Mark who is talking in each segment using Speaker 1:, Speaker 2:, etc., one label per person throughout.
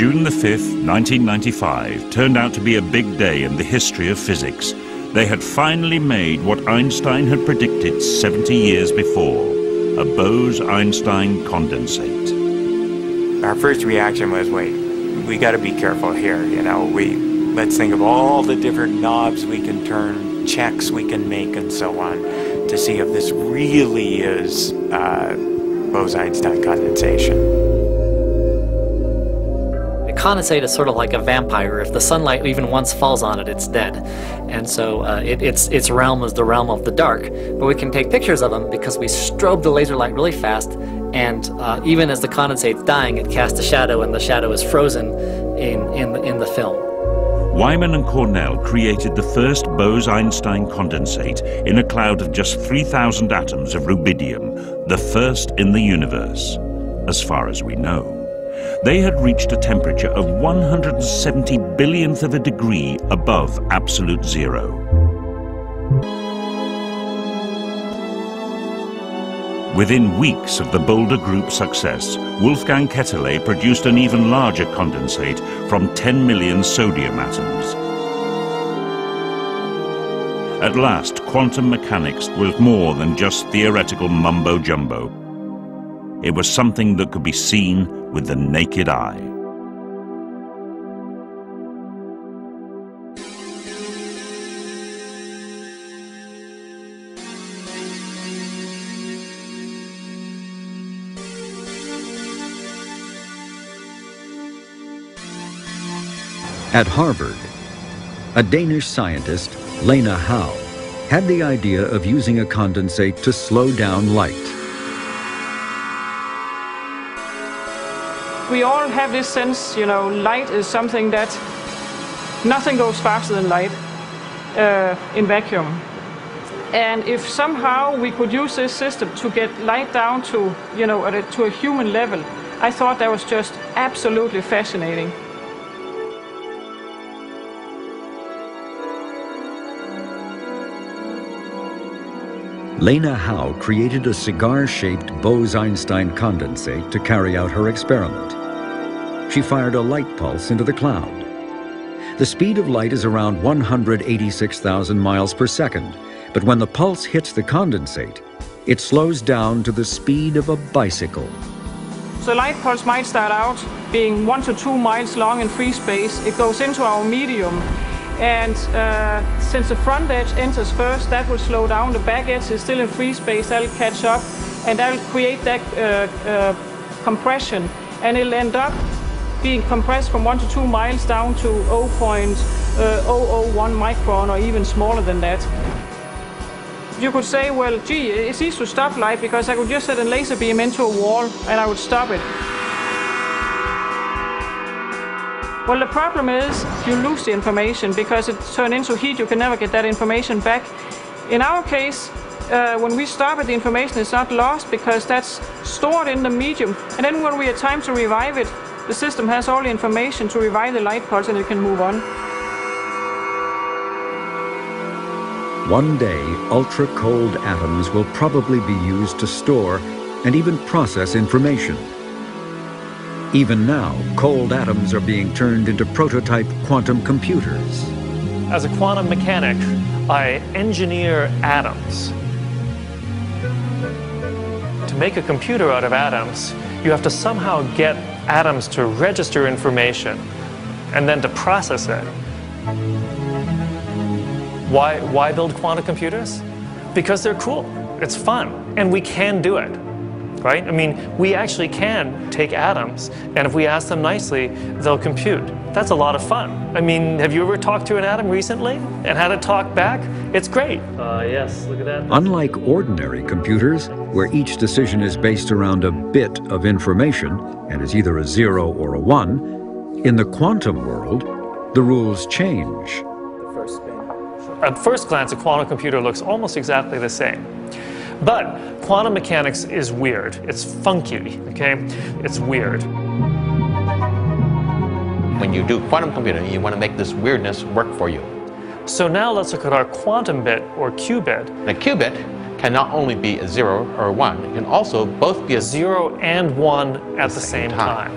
Speaker 1: June the 5th, 1995, turned out to be a big day in the history of physics. They had finally made what Einstein had predicted 70 years before, a Bose-Einstein condensate.
Speaker 2: Our first reaction was, wait, we got to be careful here, you know. Let's think of all the different knobs we can turn, checks we can make, and so on, to see if this really is Bose-Einstein condensation.
Speaker 3: A condensate is sort of like a vampire. If the sunlight even once falls on it, it's dead. And so its realm is the realm of the dark. But we can take pictures of them because we strobe the laser light really fast, and even as the condensate's dying, it casts a shadow, and the shadow is frozen in the film.
Speaker 1: Wyman and Cornell created the first Bose-Einstein condensate in a cloud of just 3,000 atoms of rubidium, the first in the universe, as far as we know. They had reached a temperature of 170 billionth of a degree above absolute zero. Within weeks of the Boulder Group's success, Wolfgang Ketterle produced an even larger condensate from 10 million sodium atoms. At last, quantum mechanics was more than just theoretical mumbo-jumbo. It was something that could be seen with the naked eye.
Speaker 4: At Harvard, a Danish scientist, Lena Howe, had the idea of using a condensate to slow down light.
Speaker 5: We all have this sense, you know, light is something that nothing goes faster than light in vacuum. And if somehow we could use this system to get light down to, you know, to a human level, I thought that was just absolutely fascinating.
Speaker 4: Lena Howe created a cigar-shaped Bose-Einstein condensate to carry out her experiment. She fired a light pulse into the cloud. The speed of light is around 186,000 miles per second, but when the pulse hits the condensate, it slows down to the speed of a bicycle.
Speaker 5: So light pulse might start out being 1 to 2 miles long in free space. It goes into our medium. And since the front edge enters first, that will slow down. The back edge is still in free space. That'll catch up, and that'll create that compression. And it'll end up being compressed from 1 to 2 miles down to 0.001 micron, or even smaller than that. You could say, well, gee, it's easy to stop light because I could just set a laser beam into a wall and I would stop it. Well, the problem is you lose the information because it's turned into heat. You can never get that information back. In our case, when we stop it, the information is not lost because that's stored in the medium. And then when we have time to revive it, the system has all the information to revive the light pulse and it can move on.
Speaker 4: One day, ultra-cold atoms will probably be used to store and even process information. Even now, cold atoms are being turned into prototype quantum computers.
Speaker 6: As a quantum mechanic, I engineer atoms. To make a computer out of atoms, you have to somehow get atoms to register information and then to process it. Why build quantum computers? Because they're cool, it's fun, and we can do it. Right? I mean, we actually can take atoms, and if we ask them nicely, they'll compute. That's a lot of fun. I mean, have you ever talked to an atom recently and had it talk back? It's great.
Speaker 3: Yes, look at that.
Speaker 4: Unlike ordinary computers, where each decision is based around a bit of information and is either a 0 or a 1, in the quantum world, the rules change.
Speaker 6: At first glance, a quantum computer looks almost exactly the same. But quantum mechanics is weird. It's funky, okay? It's weird.
Speaker 7: When you do quantum computing, you want to make this weirdness work for you.
Speaker 6: So now let's look at our quantum bit, or qubit.
Speaker 7: A qubit can not only be a 0 or a 1, it can also both be a
Speaker 6: 0 and 1 at the same time.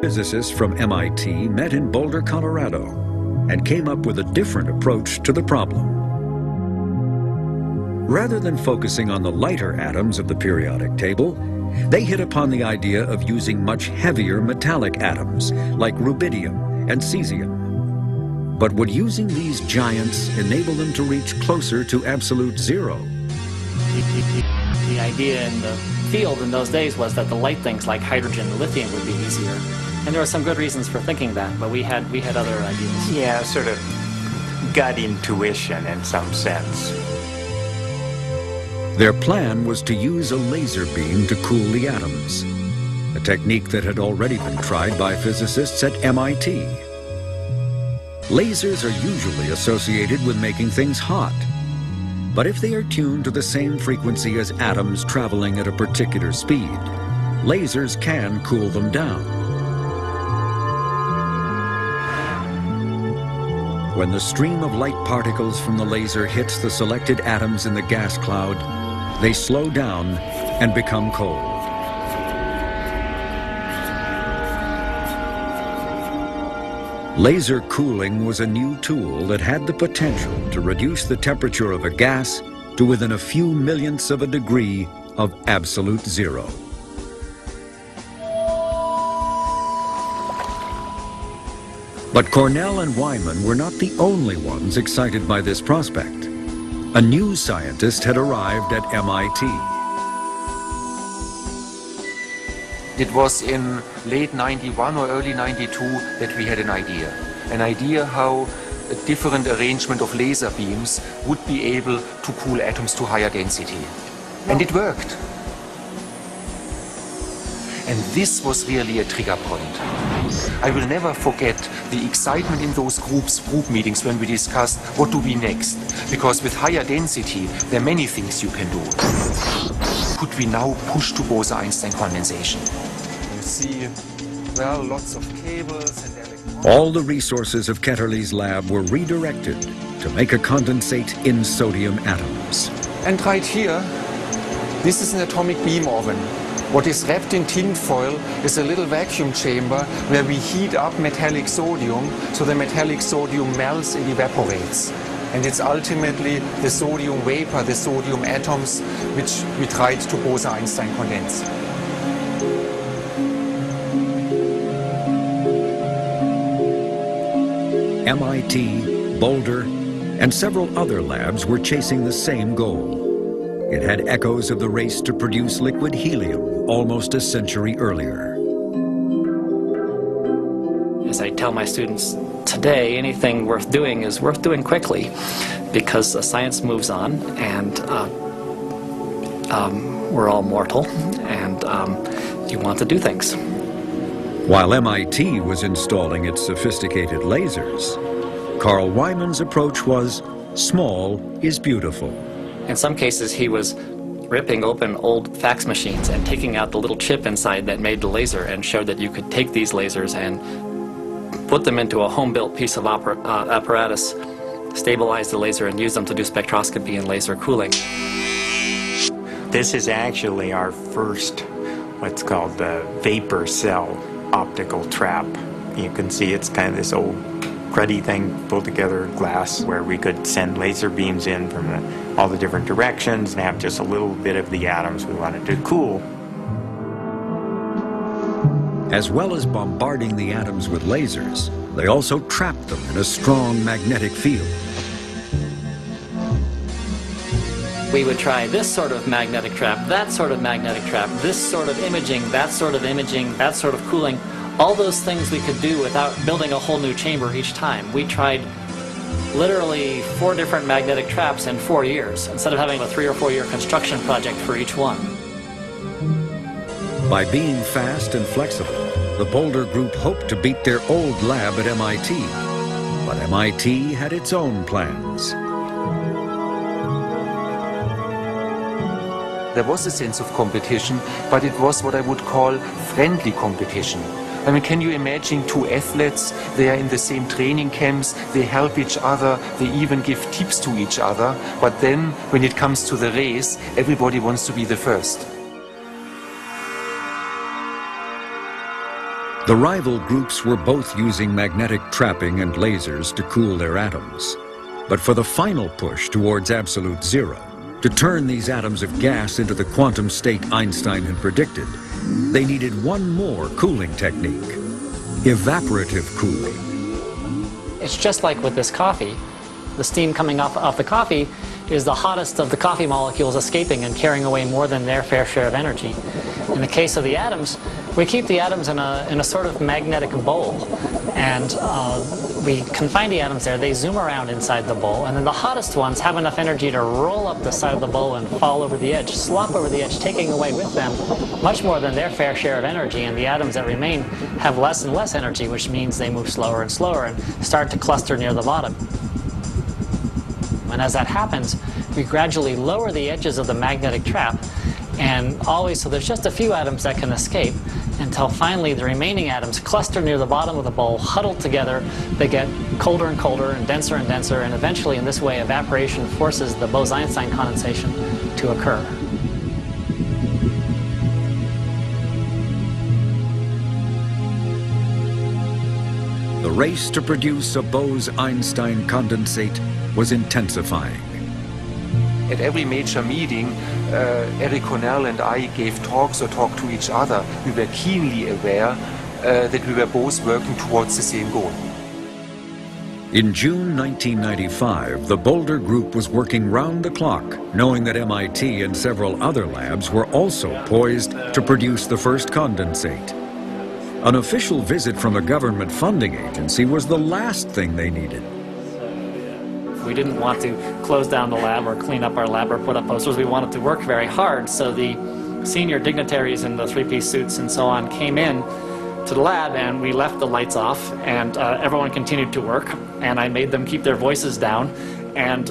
Speaker 4: Physicists from MIT met in Boulder, Colorado, and came up with a different approach to the problem. Rather than focusing on the lighter atoms of the periodic table, they hit upon the idea of using much heavier metallic atoms like rubidium and cesium. But would using these giants enable them to reach closer to absolute zero?
Speaker 3: The idea in the field in those days was that the light things like hydrogen and lithium would be easier. And there were some good reasons for thinking that, but we had other ideas.
Speaker 2: Yeah, sort of gut intuition in some sense.
Speaker 4: Their plan was to use a laser beam to cool the atoms, a technique that had already been tried by physicists at MIT. Lasers are usually associated with making things hot, but if they are tuned to the same frequency as atoms traveling at a particular speed, lasers can cool them down. When the stream of light particles from the laser hits the selected atoms in the gas cloud, they slow down and become cold. Laser cooling was a new tool that had the potential to reduce the temperature of a gas to within a few millionths of a degree of absolute zero. But Cornell and Wyman were not the only ones excited by this prospect. A new scientist had arrived at MIT.
Speaker 8: It was in late 91 or early 92 that we had an idea how a different arrangement of laser beams would be able to cool atoms to higher density. And it worked. And this was really a trigger point. I will never forget the excitement in those group meetings when we discussed what do we next. Because with higher density, there are many things you can do. Could we now push to Bose-Einstein condensation? You see, well, lots of cables and electronics.
Speaker 4: All the resources of Ketterle's lab were redirected to make a condensate in sodium atoms.
Speaker 8: And right here, this is an atomic beam oven. What is wrapped in tin foil is a little vacuum chamber where we heat up metallic sodium so the metallic sodium melts and evaporates. And it's ultimately the sodium vapor, the sodium atoms, which we tried to Bose-Einstein condense.
Speaker 4: MIT, Boulder, and several other labs were chasing the same goal. It had echoes of the race to produce liquid helium almost a century earlier.
Speaker 3: As I tell my students today, anything worth doing is worth doing quickly because science moves on and we're all mortal and you want to do things.
Speaker 4: While MIT was installing its sophisticated lasers, Carl Wyman's approach was small is beautiful.
Speaker 3: In some cases, he was ripping open old fax machines and taking out the little chip inside that made the laser and showed that you could take these lasers and put them into a home-built piece of apparatus, stabilize the laser, and use them to do spectroscopy and laser cooling.
Speaker 2: This is actually our first, what's called the vapor cell optical trap. You can see it's kind of this old cruddy thing pulled together glass where we could send laser beams in from all the different directions and have just a little bit of the atoms we wanted to cool.
Speaker 4: As well as bombarding the atoms with lasers, they also trapped them in a strong magnetic field.
Speaker 3: We would try this sort of magnetic trap, that sort of magnetic trap, this sort of imaging, that sort of imaging, that sort of cooling. All those things we could do without building a whole new chamber each time. We tried literally 4 different magnetic traps in 4 years, instead of having a 3 or 4 year construction project for each one.
Speaker 4: By being fast and flexible, the Boulder group hoped to beat their old lab at MIT. But MIT had its own plans.
Speaker 8: There was a sense of competition, but it was what I would call friendly competition. I mean, can you imagine 2 athletes? They are in the same training camps, they help each other, they even give tips to each other. But then, when it comes to the race, everybody wants to be the first.
Speaker 4: The rival groups were both using magnetic trapping and lasers to cool their atoms. But for the final push towards absolute zero, to turn these atoms of gas into the quantum state Einstein had predicted, they needed one more cooling technique: evaporative cooling.
Speaker 3: It's just like with this coffee. The steam coming off the coffee is the hottest of the coffee molecules escaping and carrying away more than their fair share of energy. In the case of the atoms, we keep the atoms in a sort of magnetic bowl, and we confine the atoms there. They zoom around inside the bowl, and then the hottest ones have enough energy to roll up the side of the bowl and fall over the edge, slop over the edge, taking away with them much more than their fair share of energy, and the atoms that remain have less and less energy, which means they move slower and slower and start to cluster near the bottom. And as that happens, we gradually lower the edges of the magnetic trap, and always, so there's just a few atoms that can escape, until finally the remaining atoms cluster near the bottom of the bowl, huddled together. They get colder and colder and denser, and eventually in this way evaporation forces the Bose-Einstein condensation to occur.
Speaker 4: The race to produce a Bose-Einstein condensate was intensifying.
Speaker 8: At every major meeting, Eric Cornell and I gave talks or talked to each other. We were keenly aware that we were both working towards the same goal.
Speaker 4: In June 1995, the Boulder Group was working round the clock, knowing that MIT and several other labs were also poised to produce the first condensate. An official visit from a government funding agency was the last thing they needed.
Speaker 3: We didn't want to close down the lab or clean up our lab or put up posters. We wanted to work very hard, so the senior dignitaries in the three-piece suits and so on came in to the lab, and we left the lights off, and everyone continued to work, and I made them keep their voices down and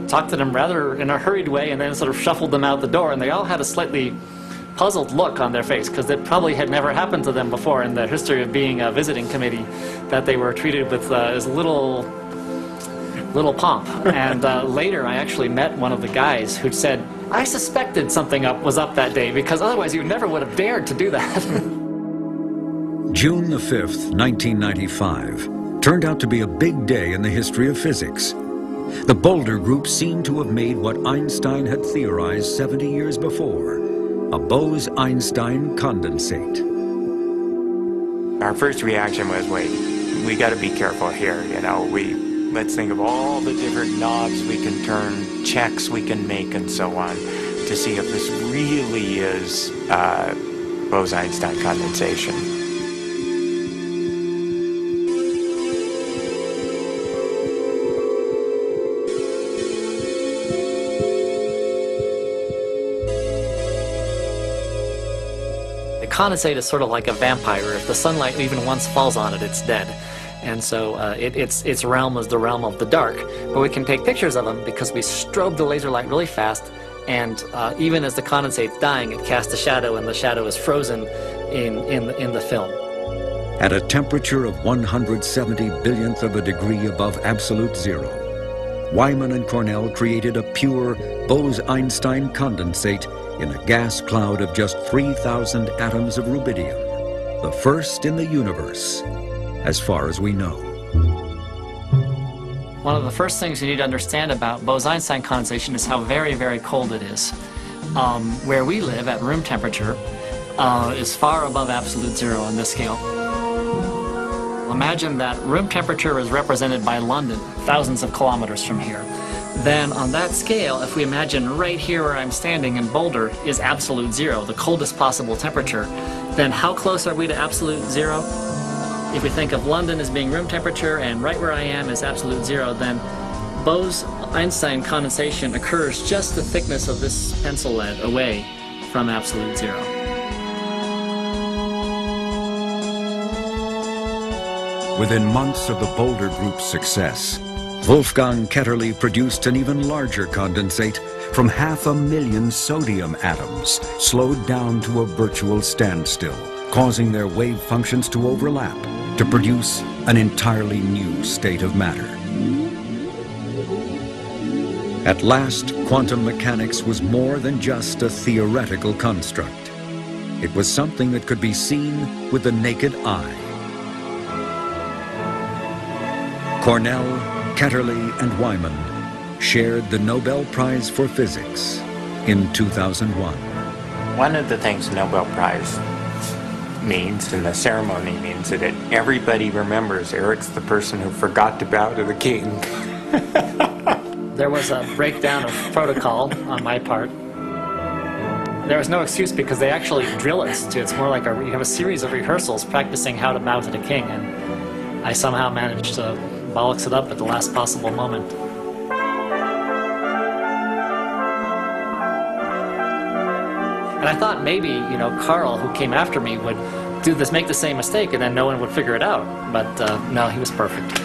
Speaker 3: talked to them rather in a hurried way, and then sort of shuffled them out the door, and they all had a slightly puzzled look on their face, because it probably had never happened to them before in the history of being a visiting committee, that they were treated with as little pomp. And later I actually met one of the guys who said, I suspected something was up that day, because otherwise you never would have dared to do that.
Speaker 4: June the 5th, 1995, turned out to be a big day in the history of physics. The Boulder Group seemed to have made what Einstein had theorized 70 years before: a Bose-Einstein condensate.
Speaker 2: Our first reaction was, wait, we got to be careful here, you know. Let's think of all the different knobs we can turn, checks we can make, and so on, to see if this really is Bose-Einstein condensation.
Speaker 3: The condensate is sort of like a vampire. If the sunlight even once falls on it, it's dead. And so its realm is the realm of the dark. But we can take pictures of them because we strobe the laser light really fast, and even as the condensate's dying, it casts a shadow, and the shadow is frozen in the film.
Speaker 4: At a temperature of 170 billionth of a degree above absolute zero, Wyman and Cornell created a pure Bose-Einstein condensate in a gas cloud of just 3,000 atoms of rubidium, the first in the universe, as far as we know.
Speaker 3: One of the first things you need to understand about Bose-Einstein condensation is how very, very cold it is. Where we live at room temperature is far above absolute zero on this scale. Imagine that room temperature is represented by London, thousands of kilometers from here. Then on that scale, if we imagine right here where I'm standing in Boulder is absolute zero, the coldest possible temperature, then how close are we to absolute zero? If we think of London as being room temperature and right where I am is absolute zero, then Bose-Einstein condensation occurs just the thickness of this pencil lead away from absolute zero.
Speaker 4: Within months of the Boulder Group's success, Wolfgang Ketterle produced an even larger condensate from 500,000 sodium atoms, slowed down to a virtual standstill, causing their wave functions to overlap to produce an entirely new state of matter. At last, quantum mechanics was more than just a theoretical construct. It was something that could be seen with the naked eye. Cornell, Ketterle, and Wyman shared the Nobel Prize for Physics in 2001.
Speaker 2: One of the things the Nobel Prize means, and the ceremony means, that everybody remembers Eric's the person who forgot to bow to the king.
Speaker 3: There was a breakdown of protocol on my part. There was no excuse because they actually drill us to. It's more like you have a series of rehearsals practicing how to bow to the king, and I somehow managed to bollocks it up at the last possible moment. And I thought maybe, Carl, who came after me, would do this, make the same mistake, and then no one would figure it out. But no, he was perfect.